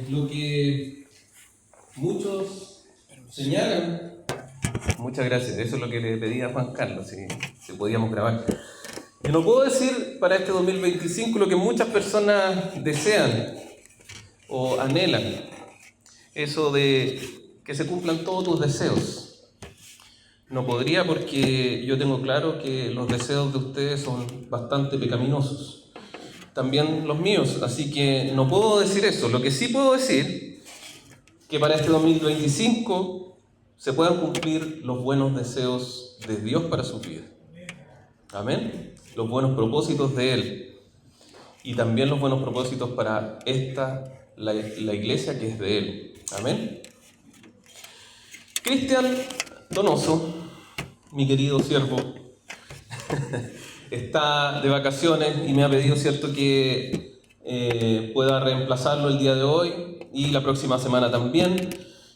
Lo que muchos señalan. Muchas gracias, eso es lo que le pedí a Juan Carlos, si podíamos grabar. Yo no puedo decir para este 2025 lo que muchas personas desean o anhelan, eso de que se cumplan todos tus deseos. No podría, porque yo tengo claro que los deseos de ustedes son bastante pecaminosos, también los míos, así que no puedo decir eso. Lo que sí puedo decir, que para este 2025 se puedan cumplir los buenos deseos de Dios para su vida. Amén. Los buenos propósitos de Él. Y también los buenos propósitos para la iglesia que es de Él. Amén. Cristian Donoso, mi querido siervo, está de vacaciones y me ha pedido, cierto, que pueda reemplazarlo el día de hoy y la próxima semana también.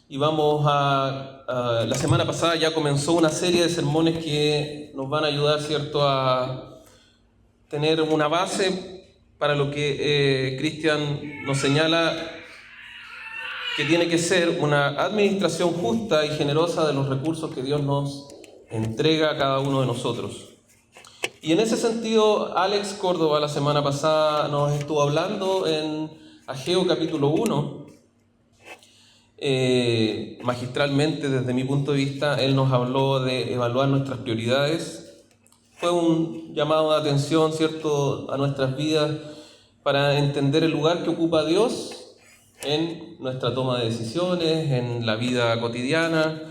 Y vamos la semana pasada ya comenzó una serie de sermones que nos van a ayudar, cierto, a tener una base para lo que Cristian nos señala que tiene que ser una administración justa y generosa de los recursos que Dios nos entrega a cada uno de nosotros. Y en ese sentido, Alex Córdoba la semana pasada nos estuvo hablando en Ageo capítulo 1. Magistralmente, desde mi punto de vista, él nos habló de evaluar nuestras prioridades. Fue un llamado de atención, cierto, a nuestras vidas para entender el lugar que ocupa Dios en nuestra toma de decisiones, en la vida cotidiana.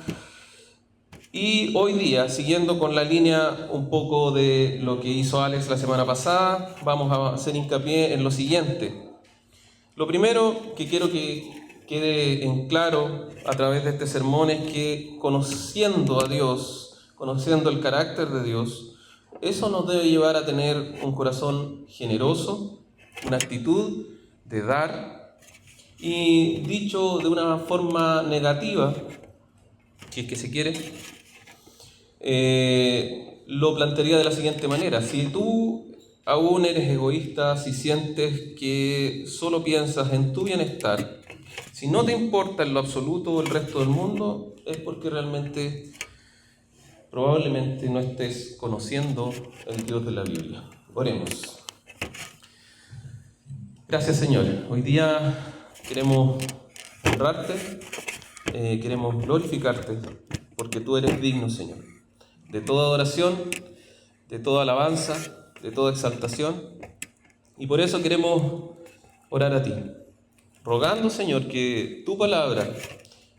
Y hoy día, siguiendo con la línea un poco de lo que hizo Alex la semana pasada, vamos a hacer hincapié en lo siguiente. Lo primero que quiero que quede en claro a través de este sermón es que conociendo a Dios, conociendo el carácter de Dios, eso nos debe llevar a tener un corazón generoso, una actitud de dar, y dicho de una forma negativa, si es que se quiere, lo plantearía de la siguiente manera: si tú aún eres egoísta, si sientes que solo piensas en tu bienestar, si no te importa en lo absoluto el resto del mundo, es porque realmente, probablemente no estés conociendo el Dios de la Biblia. Oremos. Gracias, Señor. Hoy día queremos honrarte, queremos glorificarte, porque tú eres digno, Señor, de toda adoración, de toda alabanza, de toda exaltación. Y por eso queremos orar a ti, rogando, Señor, que tu palabra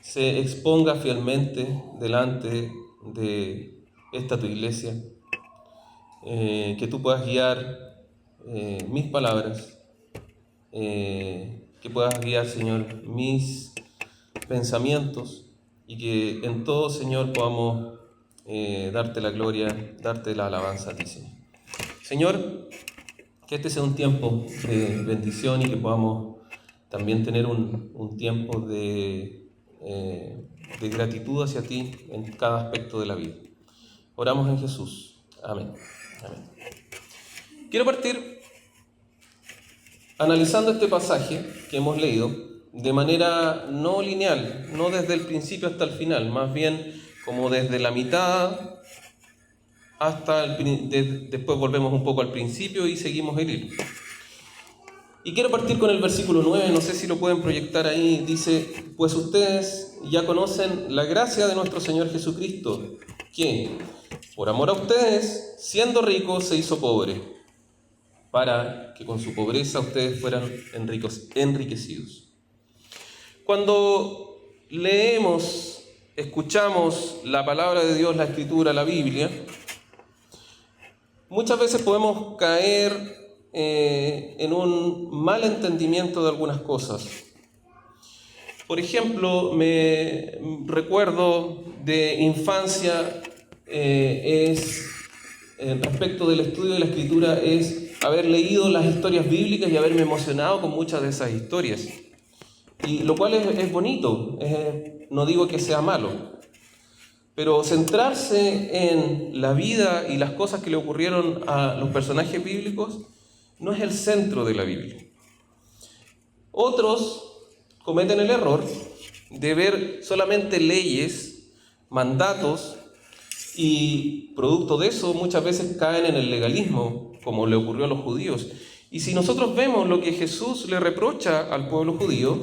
se exponga fielmente delante de esta tu iglesia, que tú puedas guiar mis palabras, que puedas guiar, Señor, mis pensamientos, y que en todo, Señor, podamos darte la gloria, darte la alabanza a ti, Señor. Señor, que este sea un tiempo de bendición y que podamos también tener un tiempo de gratitud hacia ti en cada aspecto de la vida. Oramos en Jesús. Amén. Amén. Quiero partir analizando este pasaje que hemos leído de manera no lineal, no desde el principio hasta el final, más bien como desde la mitad hasta después volvemos un poco al principio y seguimos el hilo. Y quiero partir con el versículo 9, no sé si lo pueden proyectar ahí. Dice: pues ustedes ya conocen la gracia de nuestro Señor Jesucristo, que por amor a ustedes, siendo rico, se hizo pobre, para que con su pobreza ustedes fueran enriquecidos. Cuando leemos, escuchamos la palabra de Dios, la Escritura, la Biblia, muchas veces podemos caer en un mal entendimiento de algunas cosas. Por ejemplo, me recuerdo de infancia, respecto del estudio de la Escritura, es haber leído las historias bíblicas y haberme emocionado con muchas de esas historias. Y lo cual es bonito, no digo que sea malo. Pero centrarse en la vida y las cosas que le ocurrieron a los personajes bíblicos no es el centro de la Biblia. Otros cometen el error de ver solamente leyes, mandatos, y producto de eso muchas veces caen en el legalismo, como le ocurrió a los judíos. Y si nosotros vemos lo que Jesús le reprocha al pueblo judío,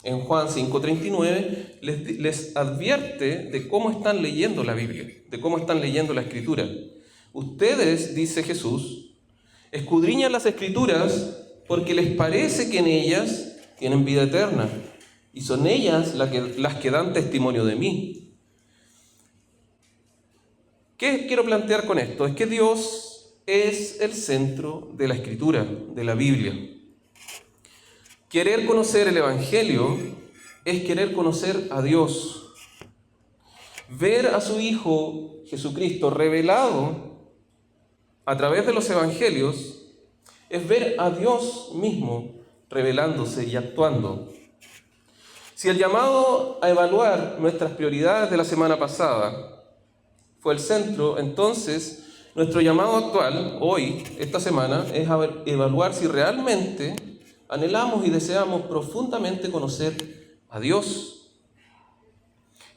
en Juan 5:39, les advierte de cómo están leyendo la Biblia, de cómo están leyendo la Escritura. Ustedes, dice Jesús, escudriñan las Escrituras porque les parece que en ellas tienen vida eterna, y son ellas las que dan testimonio de mí. ¿Qué quiero plantear con esto? Es que Dios es el centro de la Escritura, de la Biblia. Querer conocer el Evangelio es querer conocer a Dios. Ver a su Hijo Jesucristo revelado a través de los Evangelios es ver a Dios mismo revelándose y actuando. Si el llamado a evaluar nuestras prioridades de la semana pasada fue el centro, entonces nuestro llamado actual, hoy, esta semana, es evaluar si realmente anhelamos y deseamos profundamente conocer a Dios.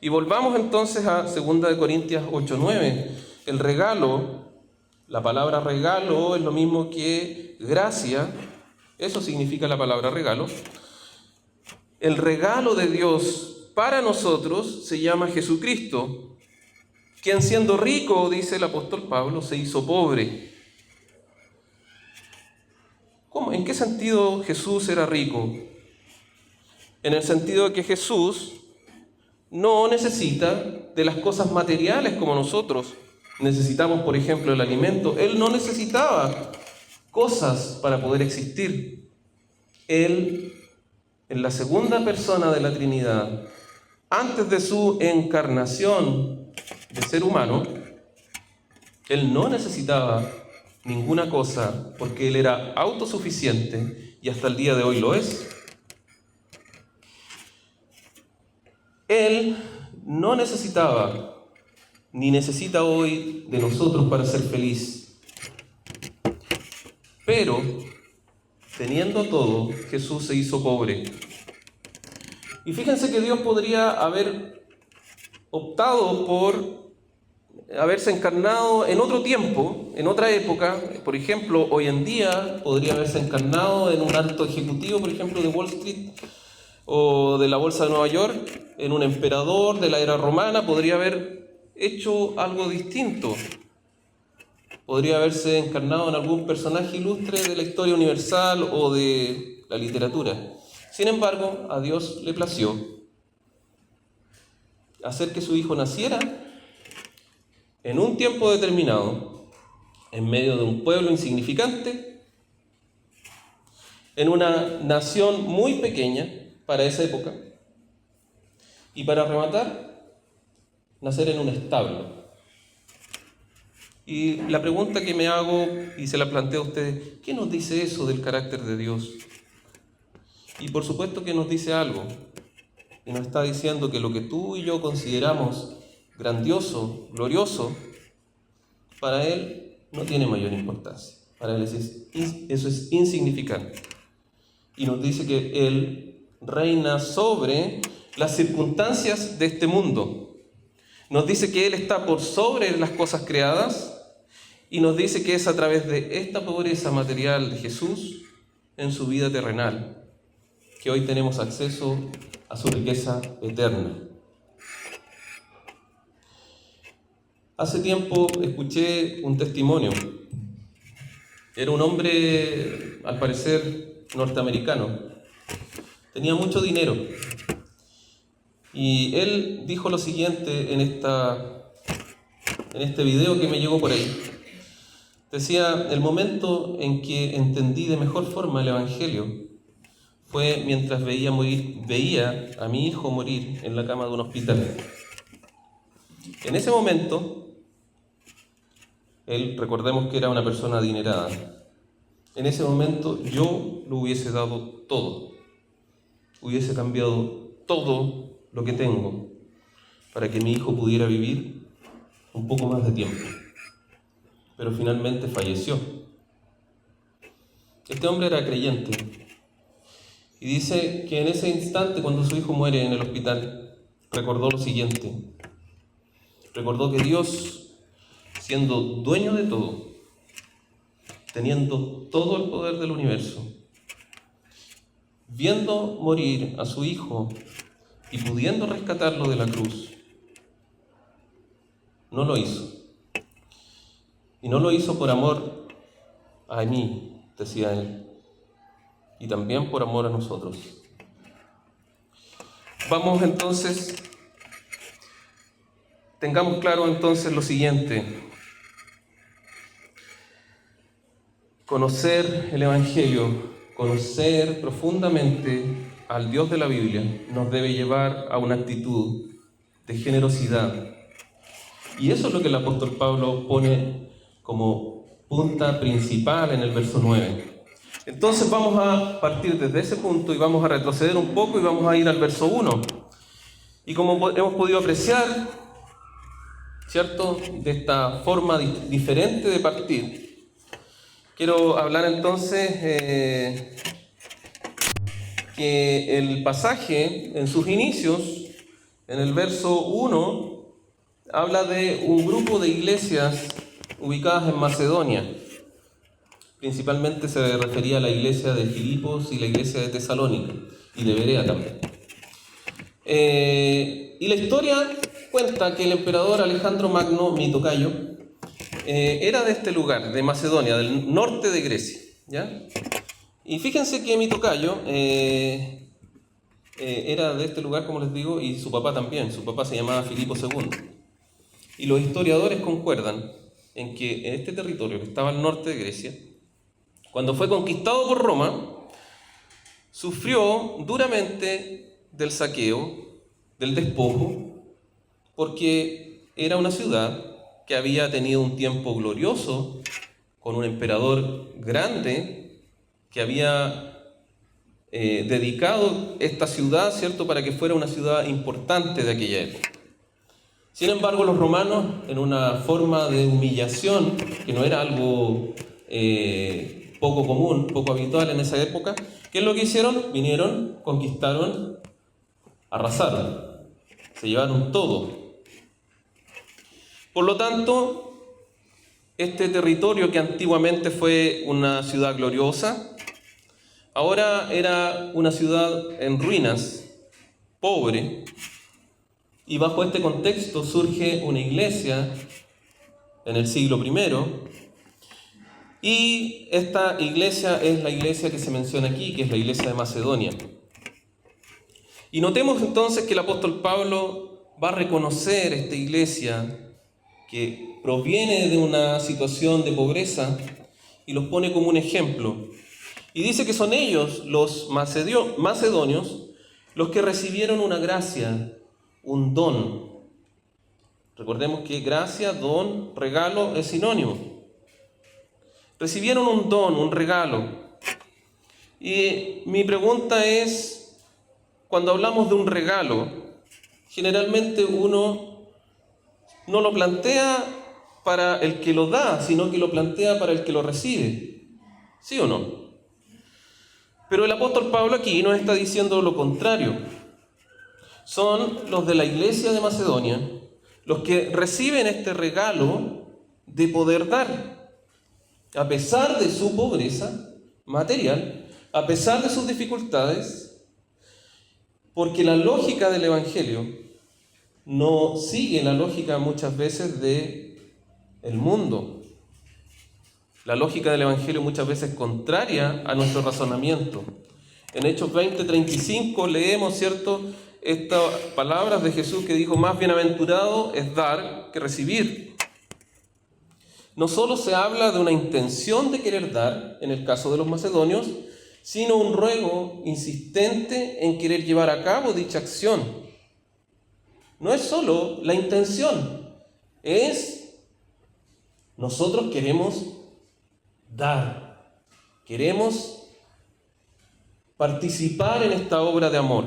Y volvamos entonces a 2 Corintios 8:9. El regalo, la palabra regalo es lo mismo que gracia, eso significa la palabra regalo. El regalo de Dios para nosotros se llama Jesucristo, quien siendo rico, dice el apóstol Pablo, se hizo pobre. ¿Cómo? ¿En qué sentido Jesús era rico? En el sentido de que Jesús no necesita de las cosas materiales como nosotros necesitamos, por ejemplo, el alimento. Él no necesitaba cosas para poder existir. Él, en la segunda persona de la Trinidad, antes de su encarnación de ser humano, Él no necesitaba ninguna cosa porque Él era autosuficiente y hasta el día de hoy lo es. Él no necesitaba ni necesita hoy de nosotros para ser feliz. Pero, teniendo todo, Jesús se hizo pobre. Y fíjense que Dios podría haber optado por haberse encarnado en otro tiempo, en otra época. Por ejemplo, hoy en día podría haberse encarnado en un alto ejecutivo, por ejemplo, de Wall Street o de la Bolsa de Nueva York, en un emperador de la era romana. Podría haber hecho algo distinto. Podría haberse encarnado en algún personaje ilustre de la historia universal o de la literatura. Sin embargo, a Dios le plació hacer que su Hijo naciera en un tiempo determinado, en medio de un pueblo insignificante, en una nación muy pequeña para esa época, y para rematar, nacer en un establo. Y la pregunta que me hago y se la planteo a ustedes, ¿qué nos dice eso del carácter de Dios? Y por supuesto que nos dice algo, y nos está diciendo que lo que tú y yo consideramos grandioso, glorioso, para Él no tiene mayor importancia. Para Él eso es insignificante. Y nos dice que Él reina sobre las circunstancias de este mundo. Nos dice que Él está por sobre las cosas creadas y nos dice que es a través de esta pobreza material de Jesús en su vida terrenal que hoy tenemos acceso a su riqueza eterna. Hace tiempo escuché un testimonio. Era un hombre, al parecer, norteamericano. Tenía mucho dinero. Y él dijo lo siguiente en este video que me llegó por ahí. Decía, el momento en que entendí de mejor forma el Evangelio fue mientras veía a mi hijo morir en la cama de un hospital. En ese momento, él, recordemos que era una persona adinerada, en ese momento yo lo hubiese dado todo, hubiese cambiado todo lo que tengo para que mi hijo pudiera vivir un poco más de tiempo. Pero finalmente falleció. Este hombre era creyente Y dice que en ese instante, cuando su hijo muere en el hospital, recordó lo siguiente. Recordó que Dios, siendo dueño de todo, teniendo todo el poder del universo, viendo morir a su hijo y pudiendo rescatarlo de la cruz, no lo hizo. Y no lo hizo por amor a mí, decía él, y también por amor a nosotros. Vamos entonces, tengamos claro entonces lo siguiente: conocer el Evangelio, conocer profundamente al Dios de la Biblia, nos debe llevar a una actitud de generosidad. Y eso es lo que el apóstol Pablo pone como punta principal en el verso 9. Entonces vamos a partir desde ese punto y vamos a retroceder un poco y vamos a ir al verso 1. Y como hemos podido apreciar, ¿cierto?, de esta forma diferente de partir, quiero hablar entonces que el pasaje en sus inicios, en el verso 1, habla de un grupo de iglesias ubicadas en Macedonia. Principalmente se refería a la iglesia de Filipos y la iglesia de Tesalónica, y de Berea también. Y la historia cuenta que el emperador Alejandro Magno, mi tocayo, era de este lugar, de Macedonia, del norte de Grecia, ¿ya? Y fíjense que mi tocayo era de este lugar, como les digo, y su papá también. Su papá se llamaba Filipo II. Y los historiadores concuerdan en que en este territorio que estaba al norte de Grecia, cuando fue conquistado por Roma, sufrió duramente del saqueo, del despojo, porque era una ciudad que había tenido un tiempo glorioso, con un emperador grande, que había dedicado esta ciudad, ¿cierto?, para que fuera una ciudad importante de aquella época. Sin embargo, los romanos, en una forma de humillación, que no era algo poco común, poco habitual en esa época, ¿qué es lo que hicieron? Vinieron, conquistaron, arrasaron, se llevaron todo. Por lo tanto, este territorio que antiguamente fue una ciudad gloriosa, ahora era una ciudad en ruinas, pobre, y bajo este contexto surge una iglesia en el siglo I, y esta iglesia es la iglesia que se menciona aquí, que es la iglesia de Macedonia. Y notemos entonces que el apóstol Pablo va a reconocer esta iglesia que proviene de una situación de pobreza y los pone como un ejemplo. Y dice que son ellos, los macedonios, los que recibieron una gracia, un don. Recordemos que gracia, don, regalo es sinónimo. Recibieron un don, un regalo. Y mi pregunta es, cuando hablamos de un regalo, generalmente uno no lo plantea para el que lo da, sino que lo plantea para el que lo recibe. ¿Sí o no? Pero el apóstol Pablo aquí nos está diciendo lo contrario. Son los de la iglesia de Macedonia los que reciben este regalo de poder dar. A pesar de su pobreza material, a pesar de sus dificultades, porque la lógica del Evangelio no sigue la lógica muchas veces del mundo. La lógica del Evangelio muchas veces es contraria a nuestro razonamiento. En Hechos 20:35 leemos, ¿cierto?, estas palabras de Jesús que dijo: más bienaventurado es dar que recibir. No solo se habla de una intención de querer dar, en el caso de los macedonios, sino un ruego insistente en querer llevar a cabo dicha acción. No es solo la intención, es nosotros queremos dar, queremos participar en esta obra de amor.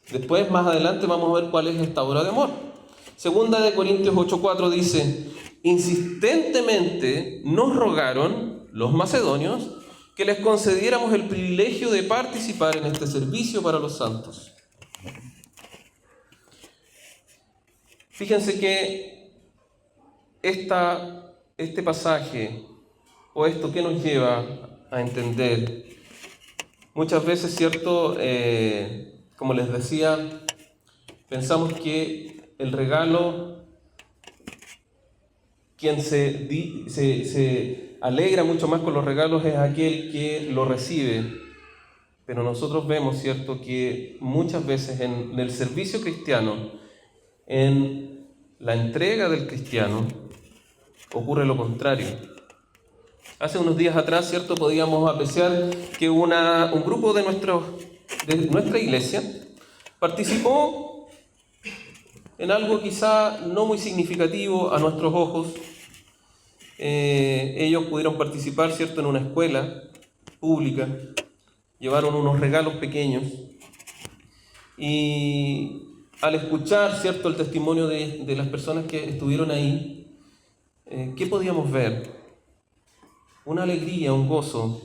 Después, más adelante, vamos a ver cuál es esta obra de amor. Segunda de Corintios 8:4 dice: insistentemente nos rogaron los macedonios que les concediéramos el privilegio de participar en este servicio para los santos. Fíjense que este pasaje, o esto que nos lleva a entender, muchas veces, ¿cierto? Como les decía, pensamos que el regalo, quien se alegra mucho más con los regalos es aquel que lo recibe. Pero nosotros vemos, ¿cierto?, que muchas veces en el servicio cristiano, en la entrega del cristiano, ocurre lo contrario. Hace unos días atrás, ¿cierto?, podíamos apreciar que un grupo de nuestra iglesia participó en algo quizá no muy significativo a nuestros ojos. Ellos pudieron participar, ¿cierto?, en una escuela pública, llevaron unos regalos pequeños y al escuchar, ¿cierto?, el testimonio de las personas que estuvieron ahí, ¿qué podíamos ver? Una alegría, un gozo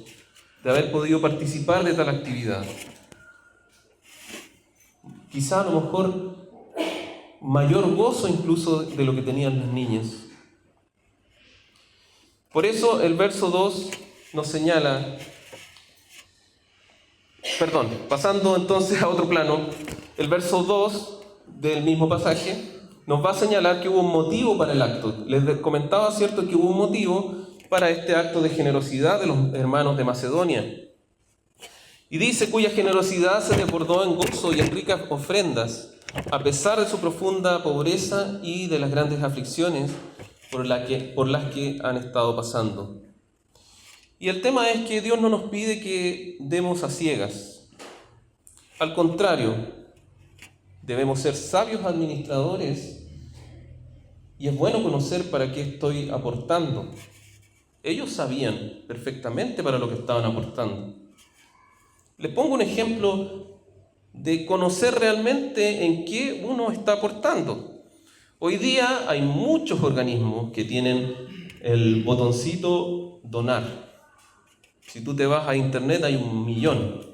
de haber podido participar de tal actividad. Quizá a lo mejor mayor gozo incluso de lo que tenían las niñas. Por eso el verso 2 nos señala, pasando entonces a otro plano, el verso 2 del mismo pasaje nos va a señalar que hubo un motivo para el acto. Les comentaba, ¿cierto?, que hubo un motivo para este acto de generosidad de los hermanos de Macedonia. Y dice, cuya generosidad se desbordó en gozo y en ricas ofrendas, a pesar de su profunda pobreza y de las grandes aflicciones por las que han estado pasando. Y el tema es que Dios no nos pide que demos a ciegas. Al contrario, debemos ser sabios administradores y es bueno conocer para qué estoy aportando. Ellos sabían perfectamente para lo que estaban aportando. Les pongo un ejemplo de conocer realmente en qué uno está aportando. Hoy día hay muchos organismos que tienen el botoncito donar. Si tú te vas a internet hay 1.000.000.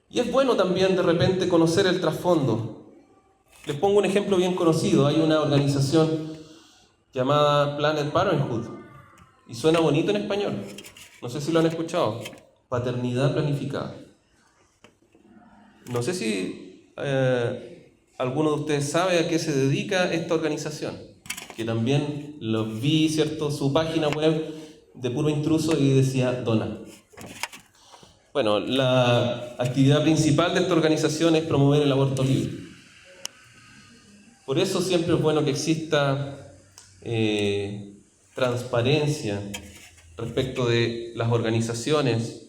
Y es bueno también de repente conocer el trasfondo. Les pongo un ejemplo bien conocido. Hay una organización llamada Planned Parenthood. Y suena bonito en español. No sé si lo han escuchado. Paternidad planificada. No sé si alguno de ustedes sabe a qué se dedica esta organización. Que también lo vi, ¿cierto?, su página web de puro intruso y decía dona. Bueno, la actividad principal de esta organización es promover el aborto libre. Por eso siempre es bueno que exista transparencia respecto de las organizaciones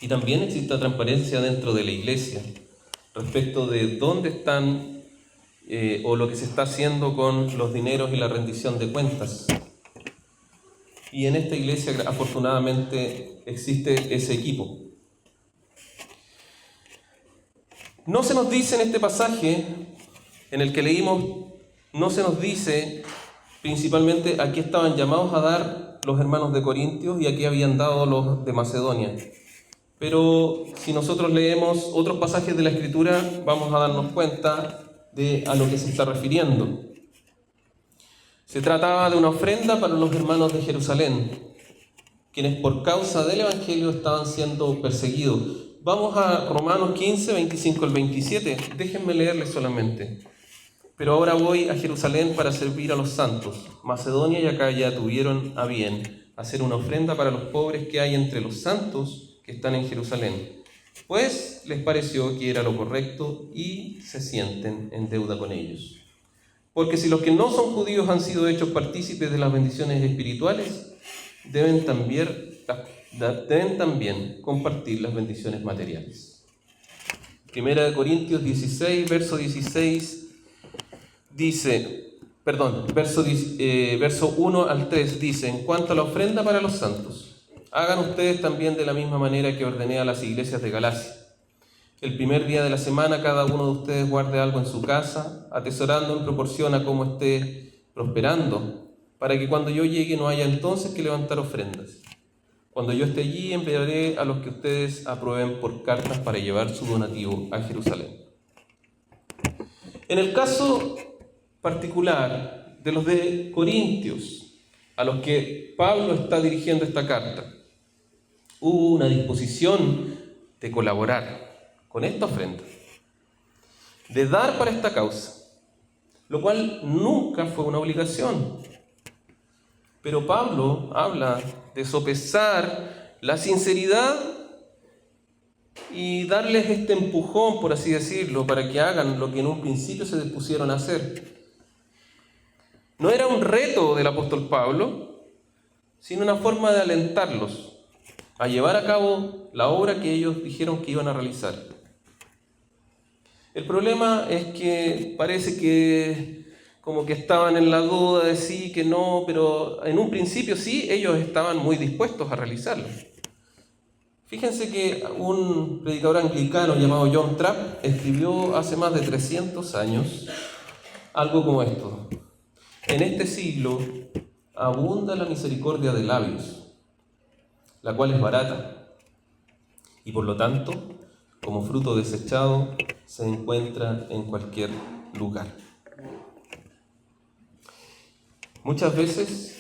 y también exista transparencia dentro de la iglesia respecto de dónde están o lo que se está haciendo con los dineros y la rendición de cuentas. Y en esta iglesia afortunadamente existe ese equipo. No se nos dice en este pasaje en el que leímos, no se nos dice principalmente a qué estaban llamados a dar los hermanos de Corintios y a qué habían dado los de Macedonia. Pero si nosotros leemos otros pasajes de la Escritura, vamos a darnos cuenta de a lo que se está refiriendo. Se trataba de una ofrenda para los hermanos de Jerusalén, quienes por causa del Evangelio estaban siendo perseguidos. Vamos a Romanos 15, 25 al 27. Déjenme leerles solamente. Pero ahora voy a Jerusalén para servir a los santos. Macedonia y Acaya tuvieron a bien hacer una ofrenda para los pobres que hay entre los santos que están en Jerusalén, pues les pareció que era lo correcto y se sienten en deuda con ellos. Porque si los que no son judíos han sido hechos partícipes de las bendiciones espirituales, deben también compartir las bendiciones materiales. Primera de Corintios 16, verso 16, verso 1 al 3 dice, en cuanto a la ofrenda para los santos, hagan ustedes también de la misma manera que ordené a las iglesias de Galacia. El primer día de la semana cada uno de ustedes guarde algo en su casa, atesorando en proporción a cómo esté prosperando, para que cuando yo llegue no haya entonces que levantar ofrendas. Cuando yo esté allí, enviaré a los que ustedes aprueben por cartas para llevar su donativo a Jerusalén. En el caso particular de los de Corintios, a los que Pablo está dirigiendo esta carta, hubo una disposición de colaborar con esta ofrenda, de dar para esta causa, lo cual nunca fue una obligación. Pero Pablo habla de sopesar la sinceridad y darles este empujón, por así decirlo, para que hagan lo que en un principio se dispusieron a hacer. No era un reto del apóstol Pablo, sino una forma de alentarlos a llevar a cabo la obra que ellos dijeron que iban a realizar. El problema es que parece que como que estaban en la duda de sí, que no, pero en un principio sí, ellos estaban muy dispuestos a realizarlo. Fíjense que un predicador anglicano llamado John Trapp escribió hace más de 300 años algo como esto: en este siglo abunda la misericordia de labios, la cual es barata, y por lo tanto, como fruto desechado, se encuentra en cualquier lugar. Muchas veces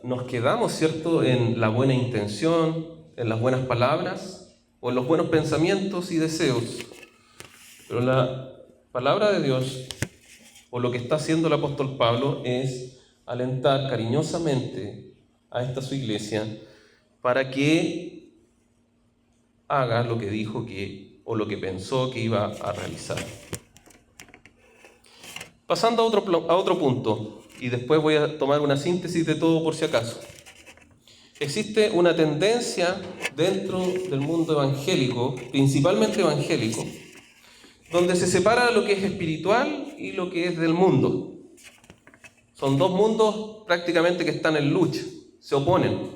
nos quedamos, ¿cierto?, en la buena intención, en las buenas palabras o en los buenos pensamientos y deseos. Pero la palabra de Dios, o lo que está haciendo el apóstol Pablo, es alentar cariñosamente a esta su iglesia para que haga lo que dijo o lo que pensó que iba a realizar. Pasando a otro punto, y después voy a tomar una síntesis de todo por si acaso. Existe una tendencia dentro del mundo evangélico, principalmente evangélico, donde se separa lo que es espiritual y lo que es del mundo. Son dos mundos prácticamente que están en lucha, se oponen.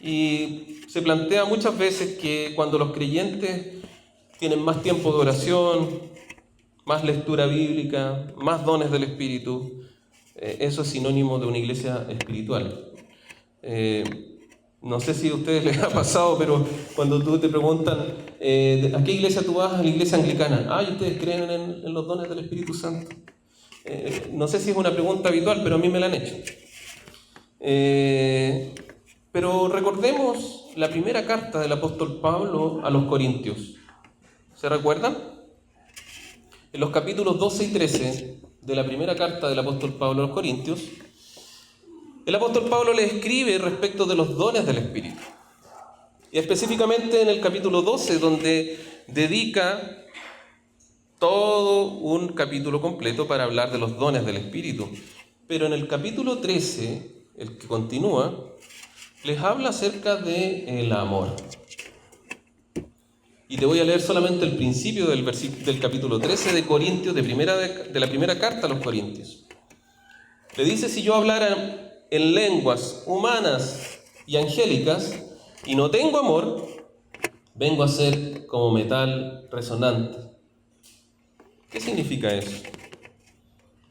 Y se plantea muchas veces que cuando los creyentes tienen más tiempo de oración, más lectura bíblica, más dones del Espíritu, eso es sinónimo de una iglesia espiritual. No sé si a ustedes les ha pasado, pero cuando tú te preguntan ¿a qué iglesia tú vas? A la iglesia anglicana. ¿Y ustedes creen en los dones del Espíritu Santo? No sé si es una pregunta habitual, pero a mí me la han hecho. Pero recordemos la primera carta del apóstol Pablo a los Corintios. ¿Se recuerdan? En los capítulos 12 y 13 de la primera carta del apóstol Pablo a los Corintios, el apóstol Pablo le escribe respecto de los dones del Espíritu. Y específicamente en el capítulo 12, donde dedica todo un capítulo completo para hablar de los dones del Espíritu. Pero en el capítulo 13, el que continúa, les habla acerca del amor. Y te voy a leer solamente el principio del capítulo 13 de Corintios, de la primera carta a los Corintios. Le dice: si yo hablara en lenguas humanas y angélicas y no tengo amor, vengo a ser como metal resonante. ¿Qué significa eso?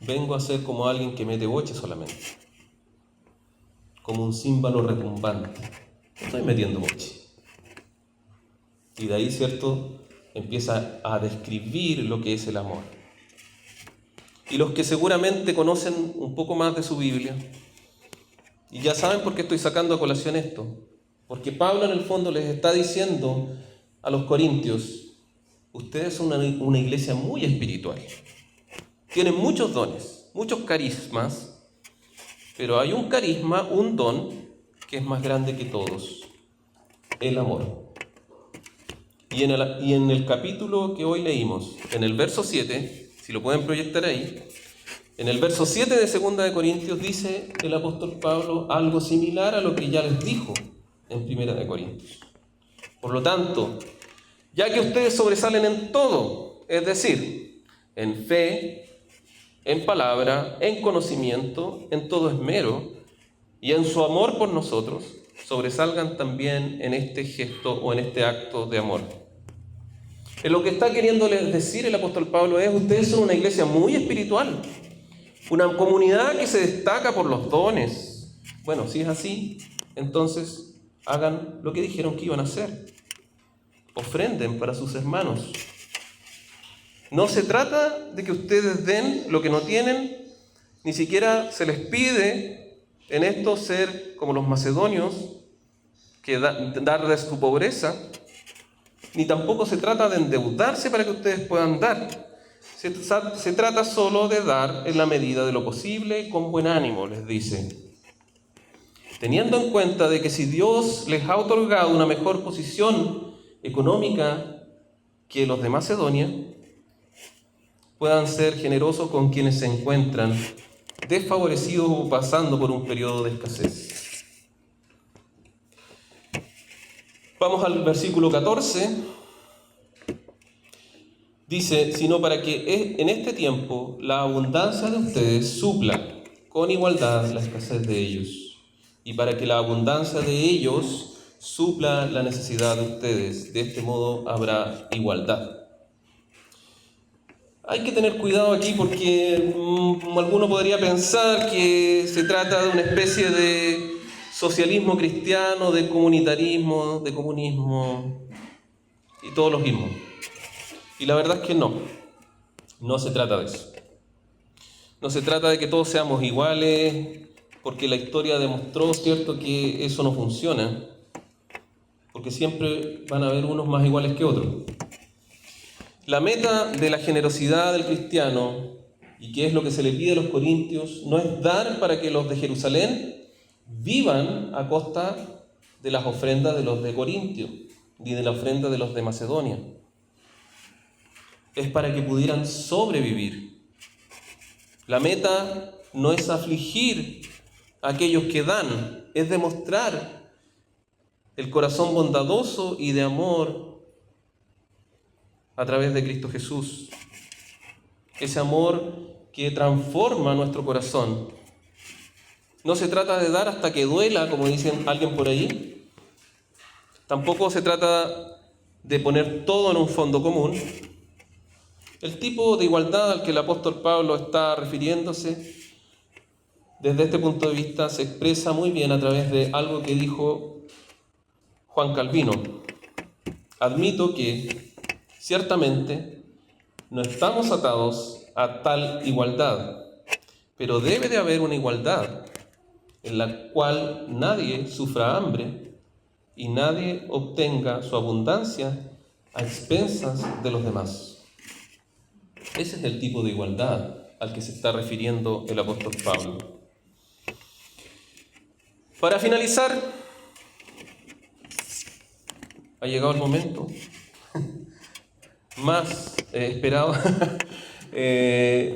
Vengo a ser como alguien que mete boche solamente, como un címbalo retumbante. Estoy metiendo boche. Y de ahí, ¿cierto?, empieza a describir lo que es el amor. Y los que seguramente conocen un poco más de su Biblia, y ya saben por qué estoy sacando a colación esto, porque Pablo en el fondo les está diciendo a los corintios: ustedes son una iglesia muy espiritual, tienen muchos dones, muchos carismas, pero hay un carisma, un don, que es más grande que todos: el amor. Y en el capítulo que hoy leímos, en el verso 7, si lo pueden proyectar ahí, en el verso 7 de 2 de Corintios dice el apóstol Pablo algo similar a lo que ya les dijo en 1 de Corintios. Por lo tanto, ya que ustedes sobresalen en todo, es decir, en fe, en palabra, en conocimiento, en todo esmero y en su amor por nosotros, sobresalgan también en este gesto o en este acto de amor. Lo que está queriéndoles decir el apóstol Pablo es: ustedes son una iglesia muy espiritual, una comunidad que se destaca por los dones. Bueno, si es así, entonces hagan lo que dijeron que iban a hacer. Ofrenden para sus hermanos. No se trata de que ustedes den lo que no tienen, ni siquiera se les pide en esto ser como los macedonios, que dar de su pobreza, ni tampoco se trata de endeudarse para que ustedes puedan dar. Se trata solo de dar en la medida de lo posible, con buen ánimo, les dice. Teniendo en cuenta de que si Dios les ha otorgado una mejor posición económica que los de Macedonia, puedan ser generosos con quienes se encuentran desfavorecidos o pasando por un periodo de escasez. Vamos al versículo 14. Dice, sino para que en este tiempo la abundancia de ustedes supla con igualdad la escasez de ellos, y para que la abundancia de ellos supla la necesidad de ustedes. De este modo habrá igualdad. Hay que tener cuidado aquí porque alguno podría pensar que se trata de una especie de socialismo cristiano, de comunitarismo, de comunismo y todos los ismos. Y la verdad es que no se trata de eso. No se trata de que todos seamos iguales, porque la historia demostró, ¿cierto?, que eso no funciona, porque siempre van a haber unos más iguales que otros. La meta de la generosidad del cristiano, y que es lo que se le pide a los corintios, no es dar para que los de Jerusalén vivan a costa de las ofrendas de los de Corintio, ni de la ofrenda de los de Macedonia. Es para que pudieran sobrevivir. La meta no es afligir a aquellos que dan, es demostrar el corazón bondadoso y de amor a través de Cristo Jesús. Ese amor que transforma nuestro corazón. No se trata de dar hasta que duela, como dicen alguien por ahí. Tampoco se trata de poner todo en un fondo común. El tipo de igualdad al que el apóstol Pablo está refiriéndose, desde este punto de vista, se expresa muy bien a través de algo que dijo Juan Calvino. Admito que, ciertamente, no estamos atados a tal igualdad, pero debe de haber una igualdad en la cual nadie sufra hambre y nadie obtenga su abundancia a expensas de los demás. Ese es el tipo de igualdad al que se está refiriendo el apóstol Pablo. Para finalizar, ha llegado el momento más esperado.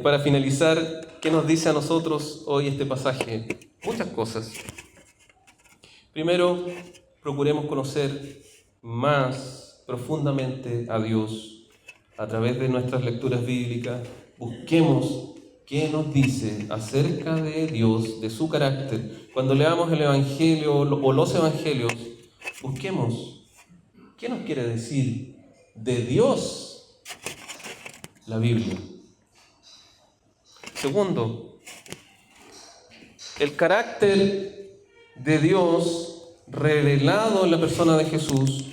Para finalizar, ¿qué nos dice a nosotros hoy este pasaje? Muchas cosas. Primero, procuremos conocer más profundamente a Dios a través de nuestras lecturas bíblicas. Busquemos qué nos dice acerca de Dios, de su carácter. Cuando leamos el Evangelio o los Evangelios, busquemos qué nos quiere decir de Dios la Biblia. Segundo, el carácter de Dios revelado en la persona de Jesús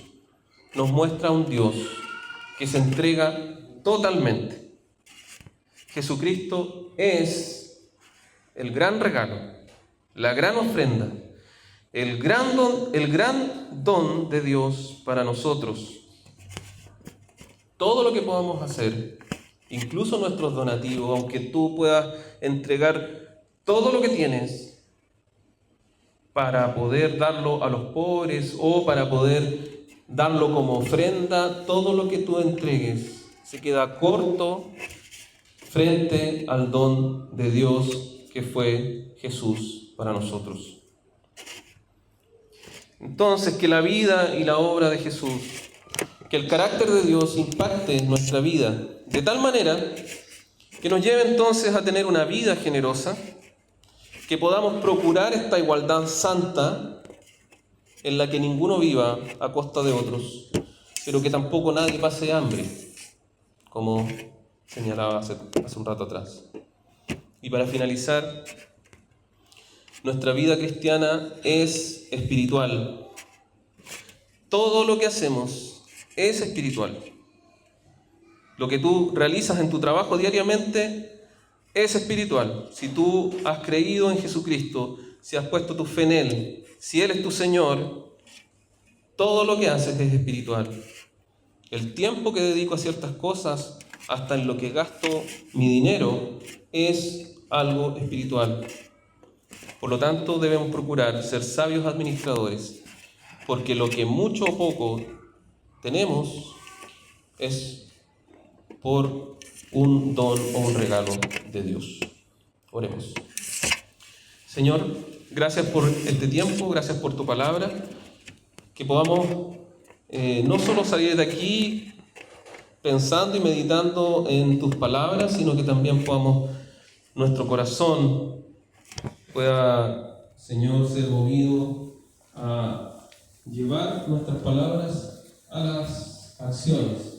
nos muestra un Dios que se entrega totalmente. Jesucristo es el gran regalo, la gran ofrenda, el gran don de Dios para nosotros. Todo lo que podamos hacer, incluso nuestros donativos, aunque tú puedas entregar todo lo que tienes para poder darlo a los pobres o para poder darlo como ofrenda, todo lo que tú entregues se queda corto frente al don de Dios que fue Jesús para nosotros. Entonces, que la vida y la obra de Jesús, que el carácter de Dios impacte en nuestra vida de tal manera que nos lleve entonces a tener una vida generosa, que podamos procurar esta igualdad santa en la que ninguno viva a costa de otros, pero que tampoco nadie pase hambre, como señalaba hace un rato atrás. Y para finalizar, nuestra vida cristiana es espiritual. Todo lo que hacemos es espiritual. Lo que tú realizas en tu trabajo diariamente es espiritual. Si tú has creído en Jesucristo, si has puesto tu fe en Él, si Él es tu Señor, todo lo que haces es espiritual. El tiempo que dedico a ciertas cosas, hasta en lo que gasto mi dinero, es algo espiritual. Por lo tanto, debemos procurar ser sabios administradores, porque lo que mucho o poco tenemos es por un don o un regalo de Dios. Oremos. Señor, gracias por este tiempo, gracias por tu palabra, que podamos no solo salir de aquí pensando y meditando en tus palabras, sino que también podamos, nuestro corazón pueda, Señor, ser movido a llevar nuestras palabras a las acciones.